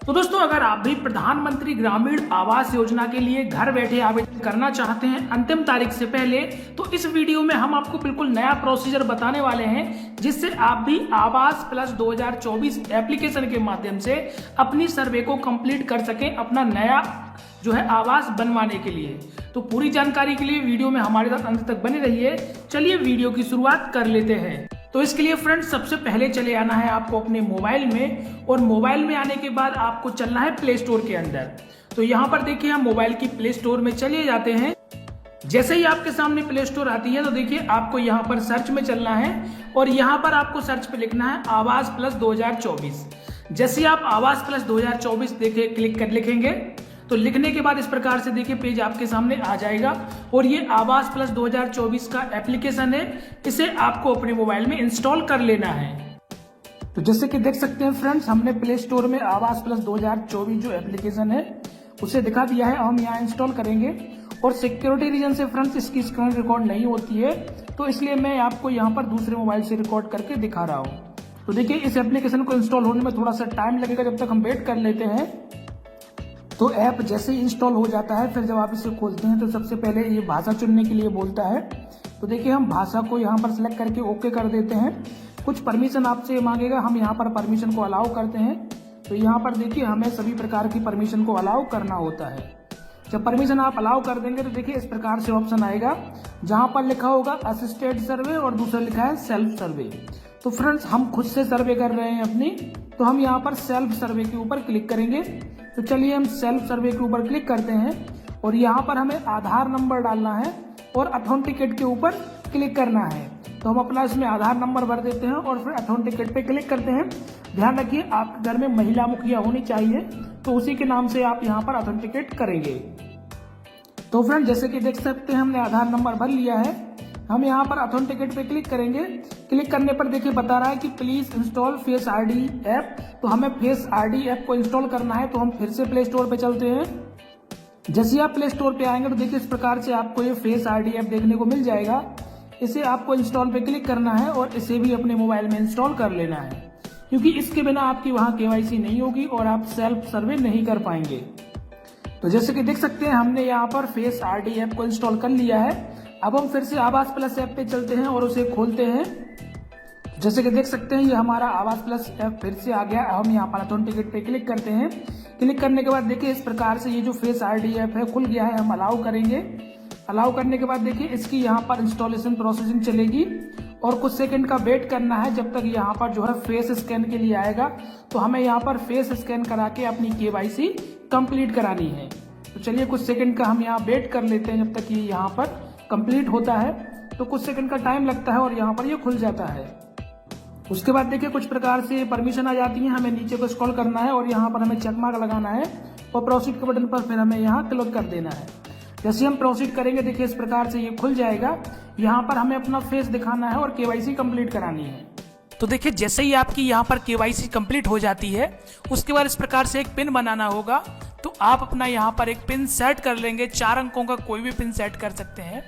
तो दोस्तों, अगर आप भी प्रधानमंत्री ग्रामीण आवास योजना के लिए घर बैठे आवेदन करना चाहते हैं अंतिम तारीख से पहले, तो इस वीडियो में हम आपको बिल्कुल नया प्रोसीजर बताने वाले हैं, जिससे आप भी आवास प्लस 2024 एप्लीकेशन के माध्यम से अपनी सर्वे को कंप्लीट कर सकें, अपना नया जो है आवास बनवाने के लिए। तो पूरी जानकारी के लिए वीडियो में हमारे साथ अंत तक बने रहिए। चलिए वीडियो की शुरुआत कर लेते हैं। तो इसके लिए फ्रेंड्स, सबसे पहले चले आना है आपको अपने मोबाइल में, और मोबाइल में आने के बाद आपको चलना है प्ले स्टोर के अंदर। तो यहाँ पर देखिए, हम मोबाइल की प्ले स्टोर में चले जाते हैं। जैसे ही आपके सामने प्ले स्टोर आती है तो देखिए आपको यहाँ पर सर्च में चलना है, और यहाँ पर आपको सर्च पे लिखना है आवास प्लस 2024। जैसे आप आवास प्लस 2024 देखिए क्लिक कर लिखेंगे, तो लिखने के बाद इस प्रकार से देखिए पेज आपके सामने आ जाएगा, और ये आवास प्लस 2024 का एप्लीकेशन है। इसे आपको अपने मोबाइल में इंस्टॉल कर लेना है। तो जैसे कि देख सकते हैं फ्रेंड्स, हमने प्ले स्टोर में आवास प्लस 2024 जो एप्लीकेशन है उसे दिखा दिया है। हम यहाँ इंस्टॉल करेंगे, और सिक्योरिटी रीजन से फ्रेंड्स इसकी स्क्रीन रिकॉर्ड नहीं होती है, तो इसलिए मैं आपको यहाँ पर दूसरे मोबाइल से रिकॉर्ड करके दिखा रहा हूँ। तो देखिए, इस एप्लीकेशन को इंस्टॉल होने में थोड़ा सा टाइम लगेगा, जब तक हम वेट कर लेते हैं। तो ऐप जैसे ही इंस्टॉल हो जाता है, फिर जब आप इसे खोलते हैं तो सबसे पहले ये भाषा चुनने के लिए बोलता है। तो देखिए, हम भाषा को यहाँ पर सिलेक्ट करके ओके कर देते हैं। कुछ परमिशन आपसे मांगेगा, हम यहाँ पर परमिशन को अलाउ करते हैं। तो यहाँ पर देखिए, हमें सभी प्रकार की परमिशन को अलाउ करना होता है। जब परमिशन आप अलाउ कर देंगे तो देखिए इस प्रकार से ऑप्शन आएगा, जहाँ पर लिखा होगा असिस्टेड सर्वे और दूसरा लिखा है सेल्फ सर्वे। तो फ्रेंड्स, हम खुद से सर्वे कर रहे हैं अपनी, तो हम यहाँ पर सेल्फ सर्वे के ऊपर क्लिक करेंगे। तो चलिए हम सेल्फ सर्वे के ऊपर क्लिक करते हैं, और यहाँ पर हमें आधार नंबर डालना है और अथेंटिकेट के ऊपर क्लिक करना है। तो हम अपना इसमें आधार नंबर भर देते हैं और फिर अथेंटिकेट पे क्लिक करते हैं। ध्यान रखिए, आपके घर में महिला मुखिया होनी चाहिए, तो उसी के नाम से आप यहाँ पर अथेंटिकेट करेंगे। तो फ्रेंड, जैसे कि देख सकते हैं हमने आधार नंबर भर लिया है। हम यहाँ पर अथेंटिकेट पे क्लिक करेंगे। क्लिक करने पर देखिए बता रहा है कि please install face ID app. तो हमें फेस आईडी ऐप को इंस्टॉल करना है, तो हम फिर से प्ले स्टोर पे चलते हैं। जैसे आप प्ले स्टोर पे आएंगे तो देखिए इस प्रकार से आपको ये फेस आईडी ऐप देखने को मिल जाएगा। इसे आपको इंस्टॉल पे क्लिक करना है और इसे भी अपने मोबाइल में इंस्टॉल कर लेना है, क्योंकि इसके बिना आपकी वहाँ KYC नहीं होगी और आप सेल्फ सर्वे नहीं कर पाएंगे। तो जैसे कि देख सकते हैं, हमने यहाँ पर फेस आईडी ऐप को इंस्टॉल कर लिया है। अब हम फिर से आवास प्लस ऐप पे चलते हैं और उसे खोलते हैं। जैसे कि देख सकते हैं, ये हमारा आवास प्लस ऐप फिर से आ गया। हम यहाँ पर अथेंटिकेट पे क्लिक करते हैं। क्लिक करने के बाद देखिए इस प्रकार से ये जो फेस आईडी ऐप है खुल गया है। हम अलाउ करेंगे। अलाउ करने के बाद देखिए इसकी यहाँ पर इंस्टॉलेशन प्रोसेसिंग चलेगी, और कुछ सेकंड का वेट करना है जब तक यहाँ पर जो है फेस स्कैन के लिए आएगा। तो हमें यहाँ पर फेस स्कैन करा के अपनी KYC कंप्लीट करानी है। तो चलिए कुछ सेकंड का हम यहाँ वेट कर लेते हैं, जब तक ये यहाँ पर कंप्लीट होता है। तो कुछ सेकंड का टाइम लगता है और यहाँ पर ये खुल जाता है। उसके बाद देखिए कुछ प्रकार से परमिशन आ जाती है। हमें नीचे को स्क्रॉल करना है और यहाँ पर हमें चेक मार्क लगाना है, और प्रोसीड के बटन पर फिर हमें यहाँ क्लिक कर देना है। जैसे हम प्रोसीड करेंगे देखिए इस प्रकार से ये खुल जाएगा। यहाँ पर हमें अपना फेस दिखाना है और KYC कंप्लीट करानी है। तो देखिए, जैसे ही आपकी यहाँ पर KYC कंप्लीट हो जाती है, उसके बाद इस प्रकार से एक पिन बनाना होगा। तो आप अपना यहाँ पर एक पिन सेट कर लेंगे। 4 अंकों का कोई भी पिन सेट कर सकते हैं।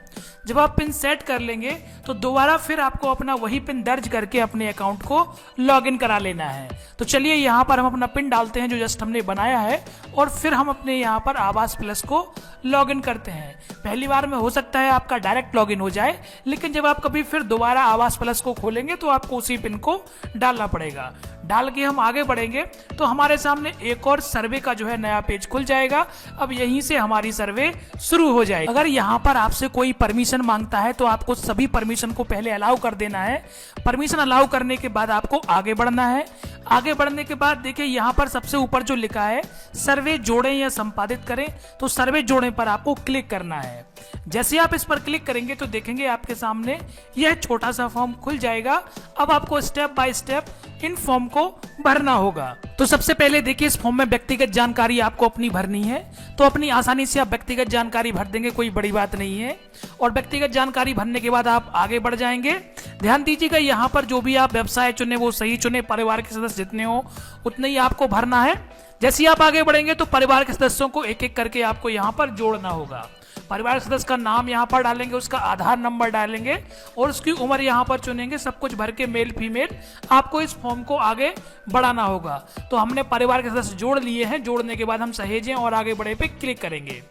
जब आप पिन सेट कर लेंगे तो दोबारा फिर आपको अपना वही पिन दर्ज करके अपने अकाउंट को लॉगिन करा लेना है। तो चलिए यहाँ पर हम अपना पिन डालते हैं जो जस्ट हमने बनाया है, और फिर हम अपने यहाँ पर आवास प्लस को लॉगिन करते हैं। पहली बार में हो सकता है आपका डायरेक्ट लॉगिन हो जाए, लेकिन जब आप कभी फिर दोबारा आवास प्लस को खोलेंगे तो आपको उसी पिन को डालना पड़ेगा। डाल के हम आगे बढ़ेंगे तो हमारे सामने एक और सर्वे का जो है नया पेज खुल जाएगा। अब यहीं से हमारी सर्वे शुरू हो जाएगी। अगर यहाँ पर आपसे कोई परमिशन मांगता है तो आपको सभी परमिशन को पहले अलाउ कर देना है। परमिशन अलाउ करने के बाद आपको आगे बढ़ना है। आगे बढ़ने के बाद देखिए यहाँ पर सबसे ऊपर जो लिखा है सर्वे जोड़ें या संपादित करें, तो सर्वे जोड़ें पर आपको क्लिक करना है। जैसे आप इस पर क्लिक करेंगे तो देखेंगे आपके सामने यह छोटा सा फॉर्म खुल जाएगा। अब आपको step by step in form को भरना होगा। तो सबसे पहले देखिए इस फॉर्म में व्यक्तिगत जानकारी आपको अपनी भरनी है। तो अपनी आसानी से आप व्यक्तिगत जानकारी भर देंगे, कोई बड़ी बात नहीं है। और व्यक्तिगत जानकारी भरने के बाद आप आगे बढ़ जाएंगे। ध्यान दीजिएगा, यहाँ पर जो भी आप व्यवसाय चुने वो सही चुने। परिवार के सदस्य जितने हो उतने ही आपको भरना है। जैसे ही आप आगे बढ़ेंगे तो परिवार के सदस्यों को एक एक करके आपको यहाँ पर जोड़ना होगा। परिवार सदस्य का नाम यहाँ पर डालेंगे, उसका आधार नंबर डालेंगे और उसकी उम्र यहाँ पर चुनेंगे। सब कुछ भर के मेल फीमेल आपको इस फॉर्म को आगे बढ़ाना होगा। तो हमने परिवार के सदस्य जोड़ लिए हैं। जोड़ने के बाद हम सहेजें और आगे बढ़े पे क्लिक करेंगे।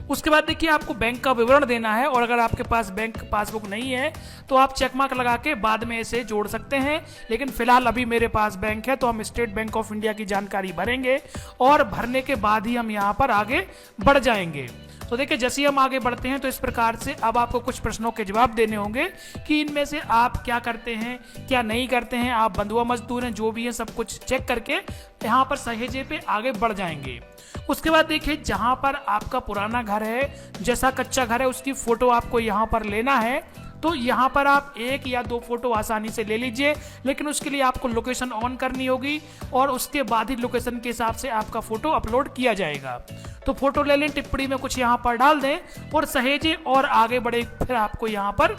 उसके बाद देखिए आपको बैंक का विवरण देना है और अगर आपके पास बैंक पासबुक नहीं है तो आप चेक मार्क लगा के बाद में इसे जोड़ सकते हैं। लेकिन फिलहाल अभी मेरे पास बैंक है तो हम स्टेट बैंक ऑफ इंडिया की जानकारी भरेंगे और भरने के बाद ही हम यहाँ पर आगे बढ़ जाएंगे। तो देखिए जैसे ही हम आगे बढ़ते हैं तो इस प्रकार से अब आपको कुछ प्रश्नों के जवाब देने होंगे कि इनमें से आप क्या करते हैं क्या नहीं करते हैं, आप बंधुआ मजदूर हैं, जो भी है सब कुछ चेक करके यहाँ पर सहेजे पे आगे बढ़ जाएंगे। उसके बाद देखिए जहां पर आपका पुराना घर है, जैसा कच्चा घर है, उसकी फोटो आपको यहाँ पर लेना है। तो यहाँ पर आप 1 या 2 फोटो आसानी से ले लीजिए, लेकिन उसके लिए आपको लोकेशन ऑन करनी होगी और उसके बाद ही लोकेशन के हिसाब से आपका फोटो अपलोड किया जाएगा। तो फोटो ले लें, टिप्पणी में कुछ यहाँ पर डाल दें और सहेजे और आगे बढ़े, फिर आपको यहाँ पर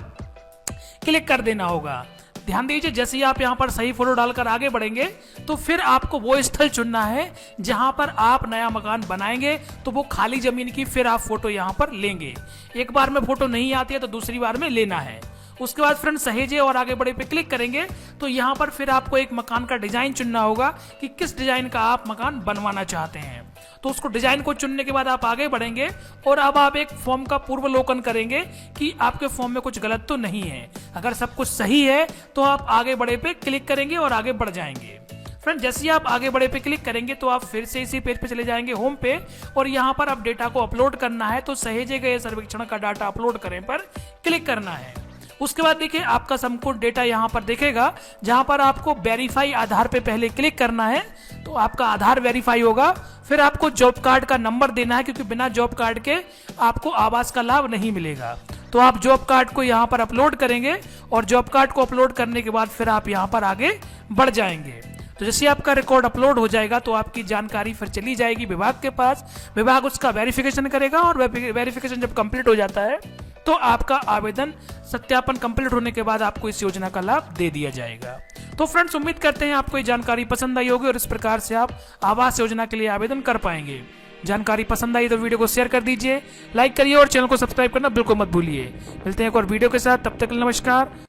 क्लिक कर देना होगा। ध्यान दीजिए जैसे ही आप यहाँ पर सही फोटो डालकर आगे बढ़ेंगे तो फिर आपको वो स्थल चुनना है जहां पर आप नया मकान बनाएंगे। तो वो खाली जमीन की फिर आप फोटो यहाँ पर लेंगे। एक बार में फोटो नहीं आती है तो दूसरी बार में लेना है। उसके बाद फ्रेंड सहेजे और आगे बढ़े पे क्लिक करेंगे तो यहाँ पर फिर आपको एक मकान का डिजाइन चुनना होगा कि किस डिजाइन का आप मकान बनवाना चाहते हैं। तो उसको डिजाइन को चुनने के बाद आप आगे बढ़ेंगे और अब आप एक फॉर्म का पूर्वावलोकन करेंगे कि आपके फॉर्म में कुछ गलत तो नहीं है। अगर सब कुछ सही है तो आप आगे बढ़े पे क्लिक करेंगे और आगे बढ़ जाएंगे। फ्रेंड जैसे ही आप आगे बढ़े पे क्लिक करेंगे तो आप फिर से इसी पेज पे चले जाएंगे होम पे और यहाँ पर अब डेटा को अपलोड करना है। तो सहेजे गए सर्वेक्षण का डाटा अपलोड करें पर क्लिक करना है। उसके बाद देखिए आपका संपूर्ण डेटा यहाँ पर दिखेगा जहां पर आपको वेरीफाई आधार पे पहले क्लिक करना है। तो आपका आधार वेरीफाई होगा, फिर आपको जॉब कार्ड का नंबर देना है क्योंकि बिना जॉब कार्ड के आपको आवास का लाभ नहीं मिलेगा। तो आप जॉब कार्ड को यहाँ पर अपलोड करेंगे और जॉब कार्ड को अपलोड करने के बाद फिर आप यहाँ पर आगे बढ़ जाएंगे। तो जैसे आपका रिकॉर्ड अपलोड हो जाएगा तो आपकी जानकारी फिर चली जाएगी विभाग के पास। विभाग उसका वेरिफिकेशन करेगा और वेरिफिकेशन जब कंप्लीट हो जाता है तो आपका आवेदन सत्यापन कंप्लीट होने के बाद आपको इस योजना का लाभ दे दिया जाएगा। तो फ्रेंड्स उम्मीद करते हैं आपको ये जानकारी पसंद आई होगी और इस प्रकार से आप आवास योजना के लिए आवेदन कर पाएंगे। जानकारी पसंद आई तो वीडियो को शेयर कर दीजिए, लाइक करिए और चैनल को सब्सक्राइब करना बिल्कुल मत भूलिए। मिलते हैं एक और वीडियो के साथ, तब तक नमस्कार।